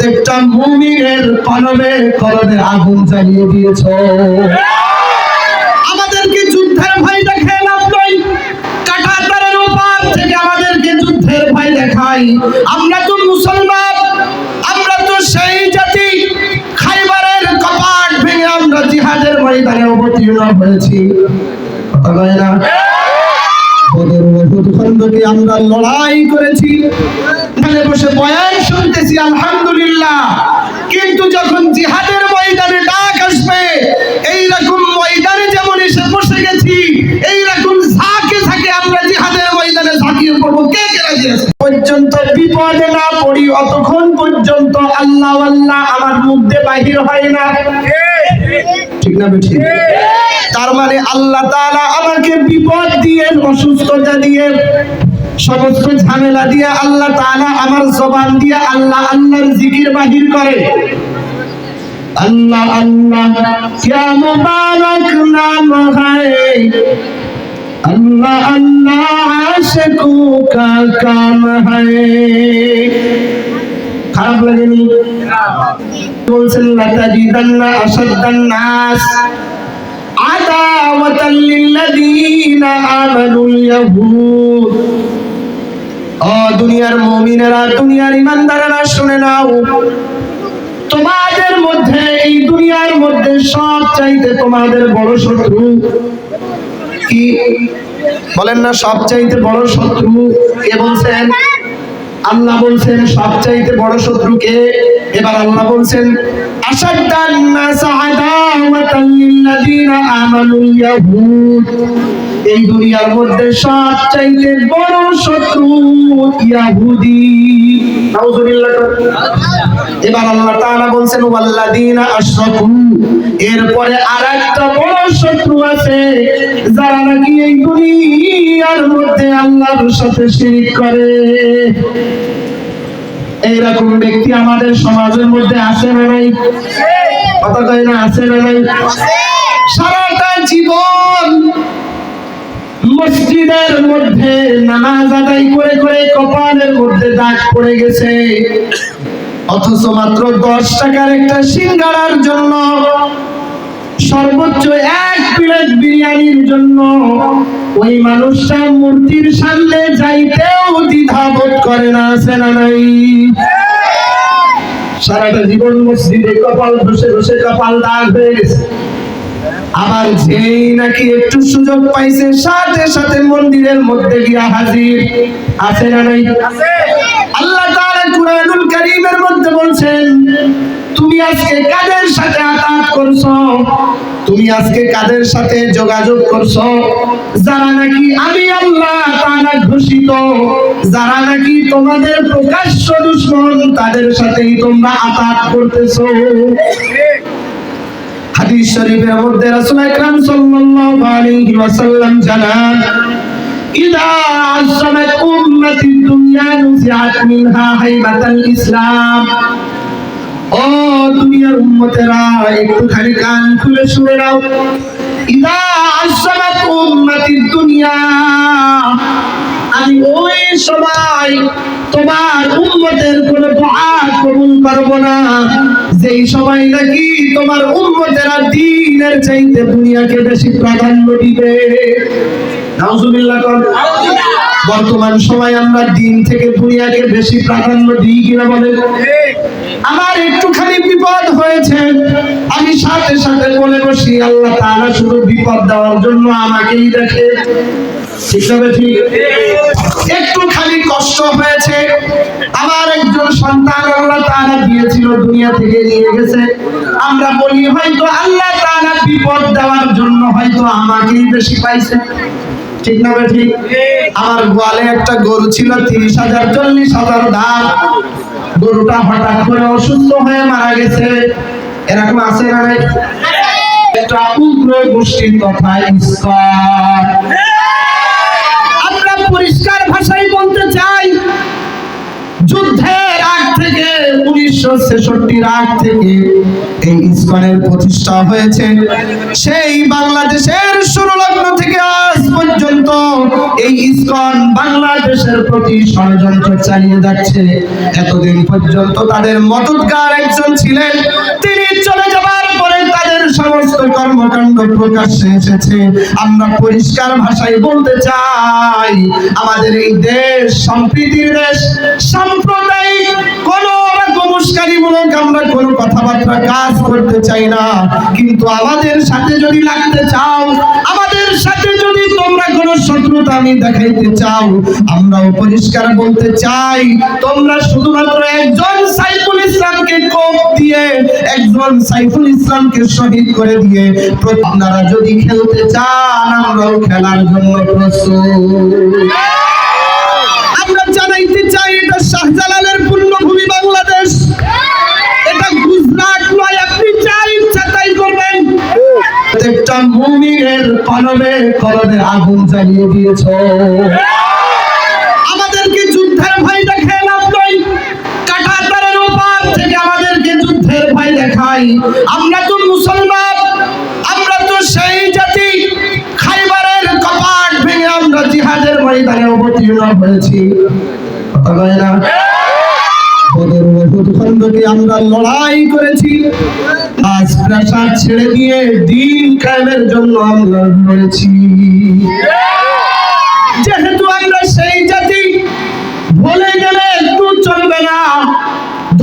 প্রত্যেকটা মুমিনের কলবে কলবে আগুন জ্বালিয়ে দিয়েছো। আমাদেরকে যুদ্ধের ভয় দেখে লাভ নাই, কাঁটাতারের ওপার থেকে আমাদেরকে যুদ্ধের ভয় দেখাই। আমরা তো মুসলমান, আমরা তো সেই জাতি, খাইবারের কপাট ভেঙে আমরা জিহাদের ময়দানে অবতীর্ণ হয়েছি, কথা বলে না? বদর উহুদ খন্দকে আমরা লড়াই করেছি, এখানে বসে বয়ান শুনতেছি আলহামদুলিল্লাহ। কিন্তু যখন জিহাদের ময়দানে ডাক আসবে, এইরকম ময়দানে যেমন এসে বসে গেছি, এইরকম ঝাঁকে ঝাঁকে আমরা জিহাদের ময়দানে ঝাঁকিয়ে পড়বো। কে কে রাজি আছে? পর্যন্ত বিপদে না পড়ি অতক্ষণ পর্যন্ত আল্লাহ আল্লাহ আমার মুখ দিয়ে বাহির হয় না, ঠিক না বেঠিক? তার মানে আল্লাহ তাআলা আমাকে বিপদ দিয়ে, অসুস্থতা দিয়ে, সমস্ত ঝামেলা দিয়ে আল্লাহ তাআলা আমার জবান দিয়ে আল্লাহ আল্লাহর জিকির বাহির করে। अल्लाह अल्लाह क्या मुबारक नाम है, अल्लाह अल्लाह आशिकों का काम है। খারাপ লাগেনি? বলছেন লাতাজিদান্না আশাদ্দান নাস আদাওয়াতাল লিল্লাযীনা আমানুল ইয়াহুদ। ও দুনিয়ার মুমিনেরা, দুনিয়ার ঈমানদারেরা শুনে নাও, তোমাদের মধ্যে, এই দুনিয়ার মধ্যে সবচাইতে তোমাদের বড় শত্রু কি? বলেন না, সবচাইতে বড় শত্রু কে বলছেন? আল্লাহ বলছেন সবচাইতে বড় শত্রু কে? এবার আল্লাহ বলছেন আশাদ্দান নাস আদাওয়াতাল লিল্লাযীনা আমানুল ইয়াহুদ। এই দুনিয়ার মধ্যে সবচাইতে বড় শত্রু ইহুদি। নাউযুবিল্লাহ। এবার আল্লাহ তাআলা বলছেন ওয়াল্লাযীনা আশরাকু। এরপরে আরেকটা বড় শত্রু আছে, যারা নাকি এই দুনিয়ার মধ্যে আল্লাহর সাথে শিরক করে। এইরকম ব্যক্তি আমাদের সমাজের মধ্যে আছে না নাই? কথা কয় না, আছে না নাই? সারাটা জীবন মসজিদের মধ্যে নামাজ আদায় করে করে কপালের মধ্যে দাগ পড়ে গেছে, অথচ মাত্র 10 টাকার একটা সিঙ্গারার জন্য, সর্বোচ্চ 1 প্লেট বিরিয়ানির জন্য ওই মানুষটা মূর্তির সামনে যাইতেও দ্বিধাবোধ করে না, আছে না নাই? সারাটা জীবন মসজিদে কপাল ঘষে ঘষে কপাল দাগ হয়ে গেছে। আবার যেই নাকি একটু সুযোগ পাইছে, সাথে সাথে মন্দিরের মধ্যে গিয়া হাজির, আছে না নাই? আল্লাহ তাআলা কুরআনুল কারীমের মধ্যে বলছেন তুমি আজকে কাদের সাথে আতাত করছো, তুমি আজকে কাদের সাথে যোগাযোগ করছো? যারা নাকি আমি আল্লাহ তাআলা ঘোষিত, যারা নাকি তোমাদের প্রকাশ্য দুশমন, তাদের সাথেই তোমরা আতাত করতেছো। হাদিস শরীফের মধ্যে রাসূল আকরাম সাল্লাল্লাহু আলাইহি ওয়াসাল্লাম জানান ইযা আযমাত উম্মতি দুনিয়া নুজিআত মিনহা হাইবাতাল ইসলাম। ও দুনিয়ার উম্মতেরা, একটুখানি কান খুলে শুনে নাও। ইযা আযমাত উম্মতি দুনিয়া, আমি ওই সময় তোমার উম্মতের কোনো দোয়া কবুল করব না যেই সময় নাকি তোমার উম্মতেরা দ্বীনের চাইতে দুনিয়াকে বেশি প্রাধান্য দিবে। নাউযুবিল্লাহ। বর্তমান সময় আমরা দ্বীন থেকে দুনিয়াকে বেশি প্রাধান্য দিই কিনা বলেন? আমার একটুখানি বিপদ হয়েছে, আমি সাথে সাথে বলে বসি আল্লাহ তাআলা শুধু বিপদ দেওয়ার জন্য আমাকেই দেখে, ঠিক না ঠিক? একটুখানি কষ্ট হয়েছে, আমার একজন সন্তান আল্লাহ তাআলা দিয়েছিল, দুনিয়া থেকে নিয়ে গেছে, আমরা বলি হয়তো আল্লাহ তাআলা বিপদ দেওয়ার জন্য হয়তো আমাকেই বেশি পাইছে, ঠিক না ঠিক? আমার গোয়ালে একটা গরু ছিল 30,000 40,000 দাম, গরুটা হঠাৎ করে অসুস্থ হয়ে মারা গেছে। এরকম আছে না? একটা উগ্র গোষ্ঠীর কথা ইসকন। আমরা পরিষ্কার ভাষায় বলতে চাই, যুদ্ধের আগ থেকে 1966 আগ থেকে এই ইসকনের প্রতিষ্ঠা হয়েছে। সেই বাংলাদেশের শুরু লগ্ন থেকে আজ পর্যন্ত পর্যন্ত এই ইসকন বাংলাদেশের প্রতি ষড়যন্ত্র চালিয়ে যাচ্ছে। এতদিন পর্যন্ত তাদের মদতগার একজন ছিলেন, তিনি চলে যাবার পরে তাদের সমস্ত কর্মকাণ্ড প্রকাশ্যে এসেছে। আমরা পরিষ্কার ভাষায় বলতে চাই, আমাদের এই দেশ সম্প্রীতির দেশ, সাম্প্রদায়িক কোন উস্কানিমূলক আমরা কোনো কথাবার্তা কাজ করতে চাই না। কিন্তু আমাদের সাথে যদি লাগতে চাও, আমাদের সাথে যদি তোমরা কোনো শত্রুতা আমি দেখাইতে চাও, আমরাও পরিষ্কার বলতে চাই, তোমরা শুধুমাত্র একজন সাইফুল ইসলামকে কোপ দিয়ে, একজন সাইফুল ইসলামকে শহীদ করে দিয়ে আপনারা যদি খেলতে চান, আমরাও খেলার জন্য প্রস্তুত। আমরা জানাইতে চাই, এটা শাহজালালের পূর্ণভূমি বাংলাদেশ, এটা গুজরাট নয়। আপনি যা ইচ্ছা তাই করবেন। প্রত্যেকটা মুমিনের কলবে কলবে আগুন জ্বালিয়ে দিয়েছ। আমাদেরকে যুদ্ধের ভয় দেখায় লাভ নয়। কাঁটাতারের ওপার থেকে আমাদেরকে যুদ্ধের ভয় দেখায়। আমরা তো মুসলমান, আমরা তো সেই জাতি, খাইবারের কপাট ভেঙে আমরা জিহাদের ময়দানে অবতীর্ণ হয়েছি। কথা বলে না? বদর উহুদ খন্দকে আমরা লড়াই করেছি। আজ প্রেসার ছেড়ে দিয়ে দিন কায়েমের জন্য আমরা লড়েছি। যেহেতু আমরা সেই জাতি, ভুলে গেলে একটু চলবে না।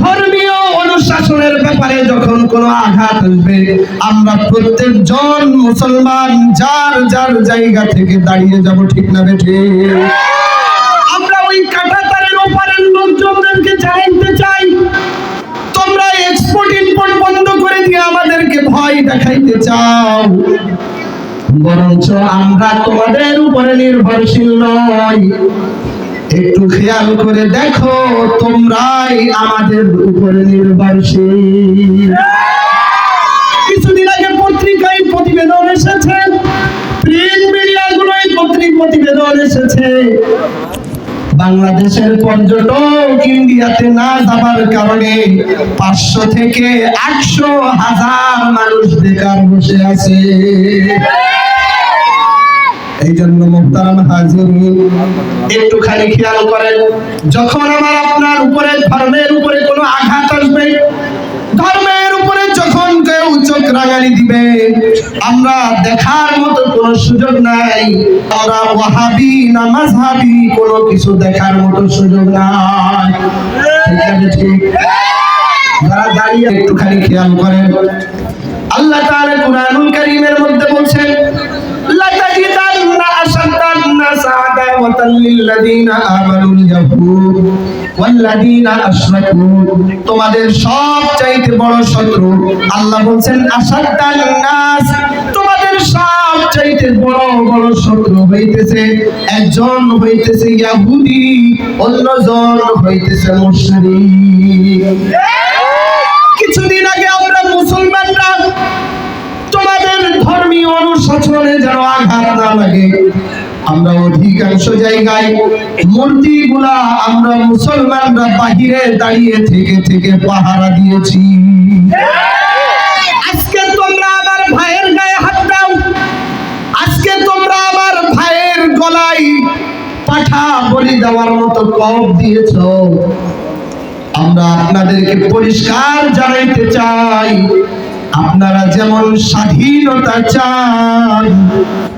ধর্মীয় অনুশাসনের ব্যাপারে যখন কোনো আঘাত আসবে, আমরা প্রত্যেকজন মুসলমান যার যার জায়গা থেকে দাঁড়িয়ে যাব, ঠিক না বেঠে? আমরা ওই কাঁটাতারের ওপারের লোকজনদেরকে জানাইতে চাই, তোমরা এক্সপোর্ট ইম্পোর্ট বন্ধ করে দিয়ে আমাদেরকে ভয় দেখাইতে চাও, বরঞ্চ আমরা তোমাদের উপরে নির্ভরশীল নই। একটু খেয়াল করে দেখো, তোমরাই আমাদের উপরে নির্ভরশীল। কিছুদিন আগে পত্রিকায় প্রতিবেদন এসেছে, প্রিন্ট মিডিয়াগুলোয় প্রতিবেদন এসেছে, বাংলাদেশের পর্যটক ইন্ডিয়াতে না যাবার কারণে 500 থেকে 800 হাজার মানুষ বেকার বসে আছে। এই জন্য মুহতারাম হাজিরিন, একটুখানি খেয়াল করেন, যখন আমার আপনার উপরে ধর্মের উপরে কোনো আঘাত আসবে, ধর্মের উপরে যখন কেউ চোখ রাঙানি দিবে, আমরা দেখার মতো কোনো সুযোগ নাই। আমরা ওয়াহাবি না মাযহাবি কোনো কিছু দেখার মতো সুযোগ নাই। ঠিক যারা দাঁড়িয়ে একটুখানি খেয়াল করেন, আল্লাহ তাআলা কুরআনুল কারীমের মধ্যে বলছেন, লাতাজিদান্না আশাদ্দান নাস আদাওয়াতাল লিল্লাযীনা আমানুল ইয়াহুদ ওয়াল্লাযীনা আশরাকু। তোমাদের সবচাইতে বড় শত্রু, আল্লাহ বলছেন আশাদ্দান নাস, তোমাদের সবচাইতে বড় শত্রু হইতেছে, একজন হইতেছে ইহুদি, অন্যজন হইতেছে মুশরিক। কিছুদিন আগে আমরা মুসলমানরা তোমাদের ধর্মীয় অনুশাসনে যেন আঘাত না লাগে, আমরা অধিকাংশ জায়গায় মূর্তিগুলা আমরা মুসলমানরা বাহিরে দাঁড়িয়ে থেকে পাহারা দিয়েছি। আজকে তোমরা আমার ভাইয়ের গায়ে হাত দাও, আজকে তোমরা আমার ভাইয়ের গলায় পাঠা বলি দেওয়ার মতো কব দিয়েছ। আমরা আপনাদেরকে পরিষ্কার জানাইতে চাই, আপনারা যেমন স্বাধীনতা চান,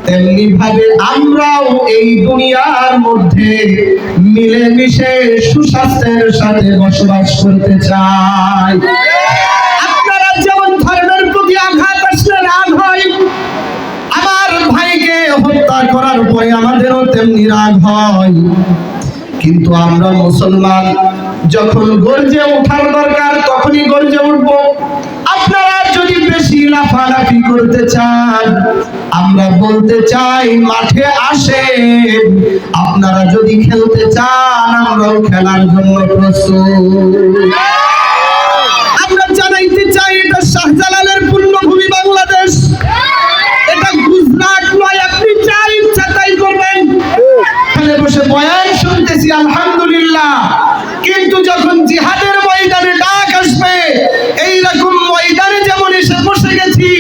তেমনি ভাবে আমরাও এই দুনিয়ার মধ্যে মিলেমিশে সুস্বাস্থ্যের সাথে বসবাস করতে চাই। আপনারা যেমন ধর্মের প্রতি আঘাত আসলে রাগ হয়, আমার ভাইকে হত্যা করার পরে আমাদেরও তেমনি রাগ হয়, কিন্তু আমরা মুসলমান, যখন গর্জে ওঠার দরকার তখনই গর্জে উঠবো। আপনারা যদি বেশি লাফালাফি করতে চান, আমরা বলতে চাই মাঠে আসেন। আপনারা যদি খেলতে চান, আমরাও খেলার জন্য প্রস্তুত। আমরা জানাইতে চাই, এটা শাহজালালের পূর্ণভূমি বাংলাদেশ, এটা গুজরাট নয়। আপনি যা ইচ্ছা তাই করবেন। এখানে বসে বয়ান শুনতেছি আলহামদুলিল্লাহ, কিন্তু যখন জিহাদের ময়দানে ডাক আসবে, এইরকম ময়দানে যেমন এসে বসে গেছি,